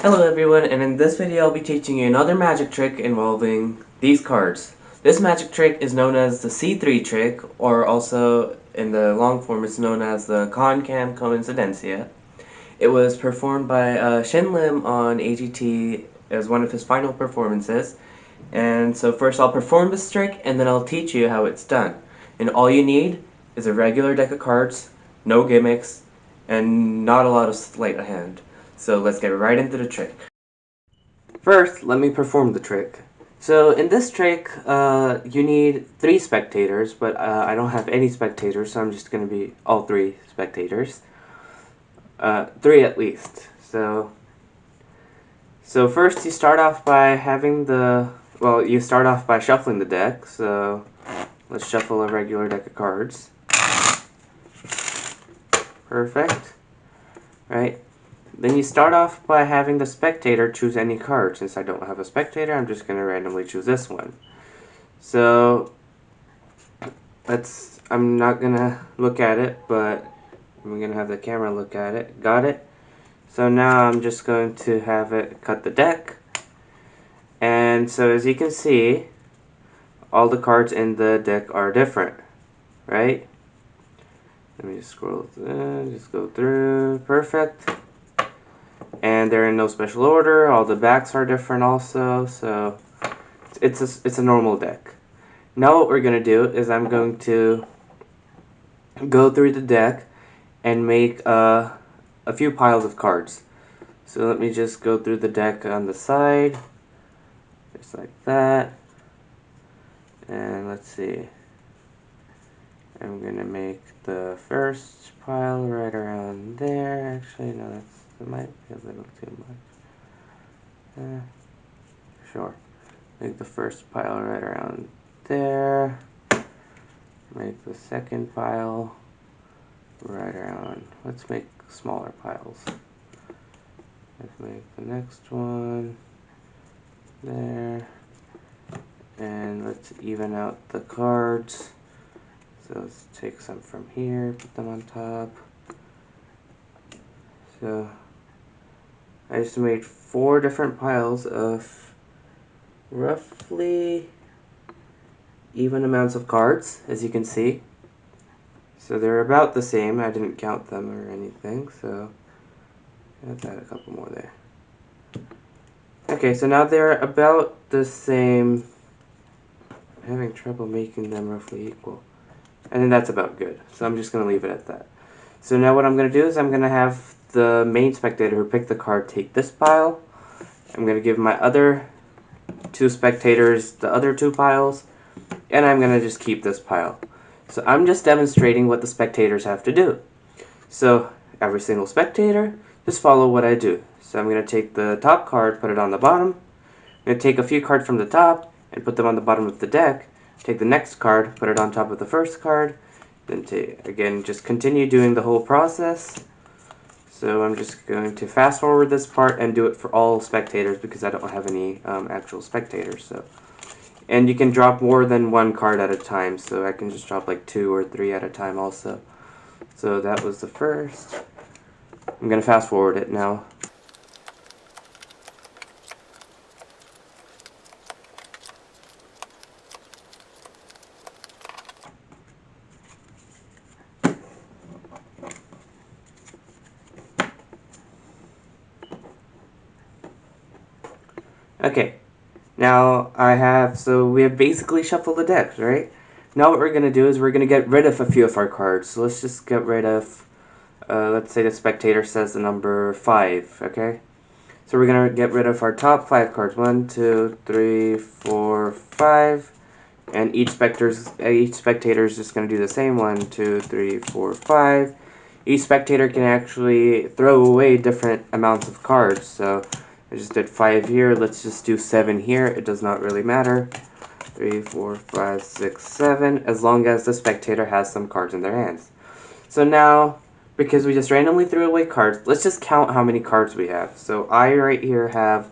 Hello everyone, and in this video I'll be teaching you another magic trick involving these cards. This magic trick is known as the C3 trick, or also in the long form it's known as the Coincidencia. It was performed by Shin Lim on AGT as one of his final performances. And so first I'll perform this trick and then I'll teach you how it's done. And all you need is a regular deck of cards, no gimmicks, and not a lot of sleight of hand. So let's get right into the trick. First, let me perform the trick. So in this trick, you need 3 spectators, but I don't have any spectators, so I'm just going to be all 3 spectators. 3 at least. So first you start off by having you start off by shuffling the deck. So let's shuffle a regular deck of cards. Perfect. Right. Then you start off by having the spectator choose any card. Since I don't have a spectator, I'm just going to randomly choose this one. So I'm not going to look at it, but I'm going to have the camera look at it. Got it? So now I'm just going to have it cut the deck. And so as you can see, all the cards in the deck are different, right? Let me just scroll through, just go through. Perfect. And they're in no special order. All the backs are different also, so it's a normal deck. Now what we're gonna do is I'm going to go through the deck and make a few piles of cards. So let me just go through the deck on the side, just like that. And let's see. I'm gonna make the first pile right around there. Actually, no, that might be a little too much. Sure. Make the first pile right around there. Make the second pile right around. Let's make smaller piles. Let's make the next one there. And let's even out the cards. So let's take some from here, put them on top. So I just made 4 different piles of roughly even amounts of cards, as you can see. So they're about the same. I didn't count them or anything, so let's add a couple more there. Okay, so now they're about the same. I'm having trouble making them roughly equal. And then that's about good. So I'm just going to leave it at that. So now what I'm going to do is I'm going to have the main spectator who picked the card take this pile. I'm going to give my other 2 spectators the other 2 piles. And I'm going to just keep this pile. So I'm just demonstrating what the spectators have to do. So every single spectator, just follow what I do. So I'm going to take the top card, put it on the bottom. I'm going to take a few cards from the top and put them on the bottom of the deck. Take the next card, put it on top of the first card. Then again, just continue doing the whole process. So I'm just going to fast forward this part and do it for all spectators because I don't have any actual spectators. And you can drop more than 1 card at a time, so I can just drop like 2 or 3 at a time also. So that was the first. I'm going to fast forward it now. Okay, now we have basically shuffled the decks, right? Now what we're going to do is we're going to get rid of a few of our cards. So let's just get rid of, let's say the spectator says the number 5, okay? So we're going to get rid of our top 5 cards. 1, 2, 3, 4, 5. And each spectator is just going to do the same. 1, 2, 3, 4, 5. Each spectator can actually throw away different amounts of cards. So I just did 5 here. Let's just do 7 here. It does not really matter. 3, 4, 5, 6, 7. As long as the spectator has some cards in their hands. So now, because we just randomly threw away cards, let's just count how many cards we have. So I right here have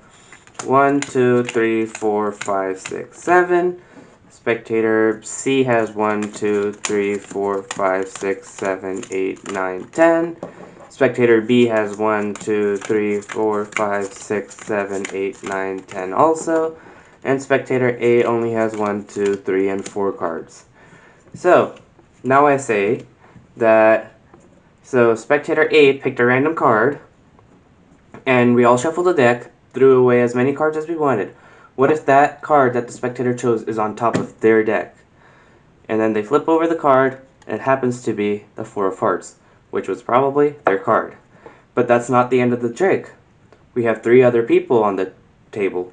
1, 2, 3, 4, 5, 6, 7. Spectator C has 1, 2, 3, 4, 5, 6, 7, 8, 9, 10. spectator B has 1, 2, 3, 4, 5, 6, 7, 8, 9, 10 also, and spectator A only has 1, 2, 3, and 4 cards. So, now I say that, so spectator A picked a random card, and we all shuffled the deck, threw away as many cards as we wanted. What if that card that the spectator chose is on top of their deck? And then they flip over the card, and it happens to be the 4 of hearts, which was probably their card. But that's not the end of the trick. We have 3 other people on the table.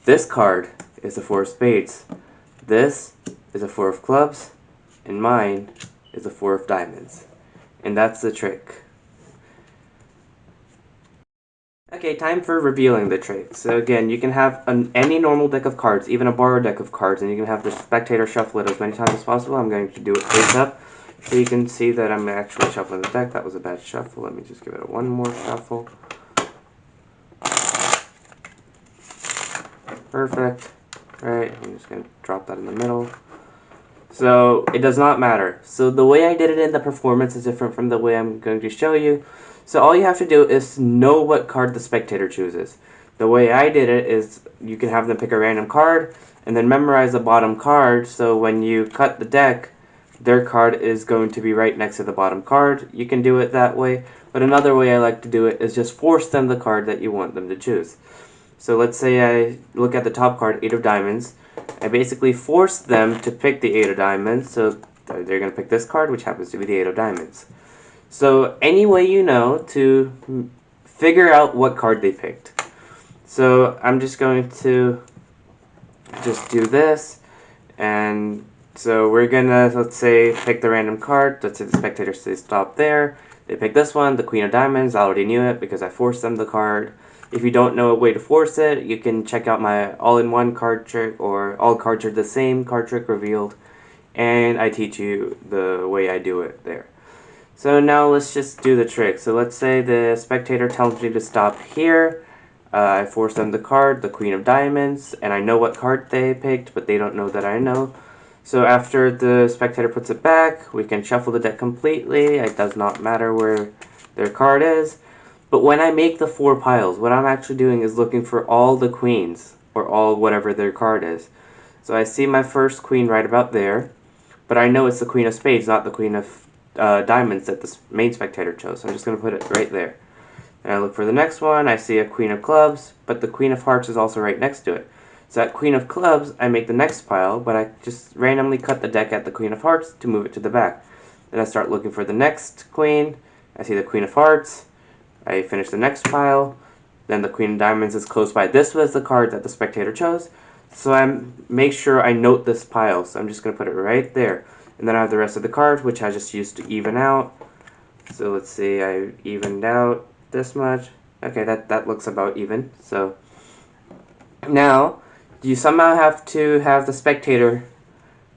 This card is the 4 of spades. This is a 4 of clubs, and mine is a 4 of diamonds. And that's the trick. Okay, time for revealing the trick. So again, you can have any normal deck of cards, even a borrowed deck of cards, and you can have the spectator shuffle it as many times as possible. I'm going to do it face up, so you can see that I'm actually shuffling the deck. That was a bad shuffle. Let me just give it one more shuffle. Perfect. Right, I'm just going to drop that in the middle. So it does not matter. So the way I did it in the performance is different from the way I'm going to show you. So all you have to do is know what card the spectator chooses. The way I did it is you can have them pick a random card and then memorize the bottom card, so when you cut the deck, their card is going to be right next to the bottom card. You can do it that way, but another way I like to do it is just force them the card that you want them to choose. So let's say I look at the top card, 8 of diamonds. I basically force them to pick the 8 of diamonds, so they're going to pick this card, which happens to be the 8 of diamonds. So any way you know to figure out what card they picked. So I'm just going to just do this, and so we're gonna, let's say, pick the random card. Let's say the spectator says stop there. They pick this one, the Queen of Diamonds. I already knew it because I forced them the card. If you don't know a way to force it, you can check out my all-in-one card trick, or all cards are the same card trick revealed, and I teach you the way I do it there. So now let's just do the trick. So let's say the spectator tells me to stop here. I force them the card, the Queen of Diamonds, and I know what card they picked, but they don't know that I know. So after the spectator puts it back, we can shuffle the deck completely. It does not matter where their card is. But when I make the 4 piles, what I'm actually doing is looking for all the queens, or all whatever their card is. So I see my first queen right about there, but I know it's the Queen of Spades, not the Queen of diamonds that the main spectator chose. So I'm just going to put it right there. And I look for the next one. I see a Queen of Clubs, but the Queen of Hearts is also right next to it. So at Queen of Clubs, I make the next pile, but I just randomly cut the deck at the Queen of Hearts to move it to the back. Then I start looking for the next queen. I see the Queen of Hearts. I finish the next pile. Then the Queen of Diamonds is close by. This was the card that the spectator chose. So I make sure I note this pile. So I'm just going to put it right there. And then I have the rest of the cards, which I just used to even out. So let's see, I evened out this much. Okay, that looks about even. So now, you somehow have to have the spectator,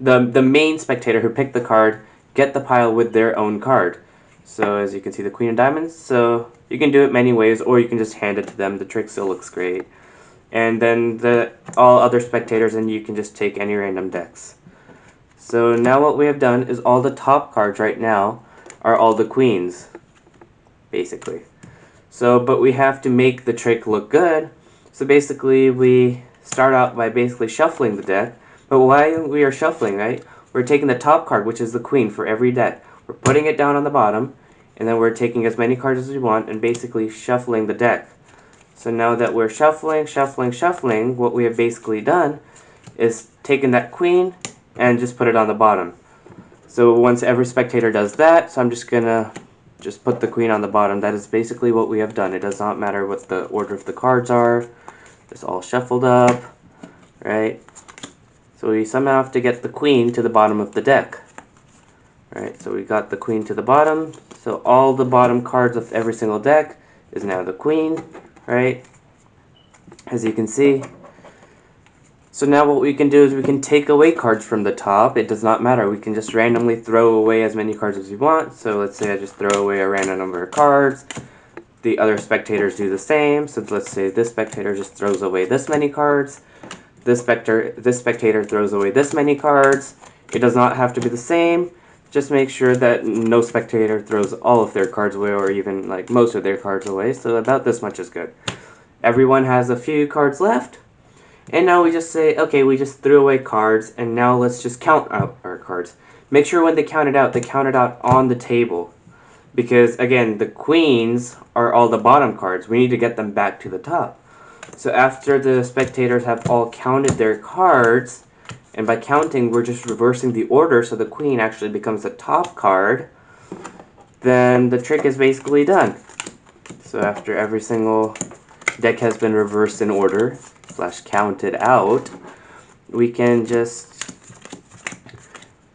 the main spectator who picked the card, get the pile with their own card. So as you can see, the Queen of Diamonds. So you can do it many ways, or you can just hand it to them. The trick still looks great. And then all other spectators, and you can just take any random decks. So now what we have done is all the top cards right now are all the queens, basically. So, but we have to make the trick look good. So basically we start out by basically shuffling the deck. But while we are shuffling, right, we're taking the top card, which is the queen for every deck. We're putting it down on the bottom, and then we're taking as many cards as we want and basically shuffling the deck. So now that we're shuffling, what we have basically done is taken that queen and just put it on the bottom. So once every spectator does that, so I'm just gonna just put the queen on the bottom. That is basically what we have done. It does not matter what the order of the cards are. It's all shuffled up, right? So we somehow have to get the queen to the bottom of the deck. Right, so we got the queen to the bottom. So all the bottom cards of every single deck is now the queen, right? As you can see. So now what we can do is we can take away cards from the top. It does not matter. We can just randomly throw away as many cards as we want. So let's say I just throw away a random number of cards. The other spectators do the same. So let's say this spectator just throws away this many cards. This spectator throws away this many cards. It does not have to be the same. just make sure that no spectator throws all of their cards away, or even like most of their cards away, so about this much is good. Everyone has a few cards left, and now we just say, okay, we just threw away cards, and now let's just count out our cards. Make sure when they count it out on the table, because again, the queens are all the bottom cards. We need to get them back to the top. So after the spectators have all counted their cards, and by counting, we're just reversing the order so the queen actually becomes the top card, then the trick is basically done. So after every single deck has been reversed in order, / counted out, we can just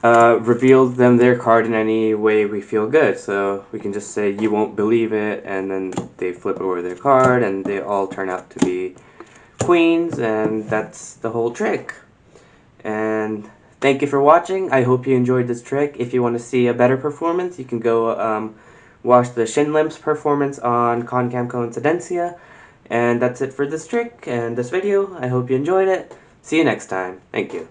reveal them their card in any way we feel good. So we can just say, you won't believe it, and then they flip over their card, and they all turn out to be queens, and that's the whole trick. And thank you for watching. I hope you enjoyed this trick. If you want to see a better performance, you can go watch the Shin Lim's performance on Coincidencia. And that's it for this trick and this video. I hope you enjoyed it. See you next time. Thank you.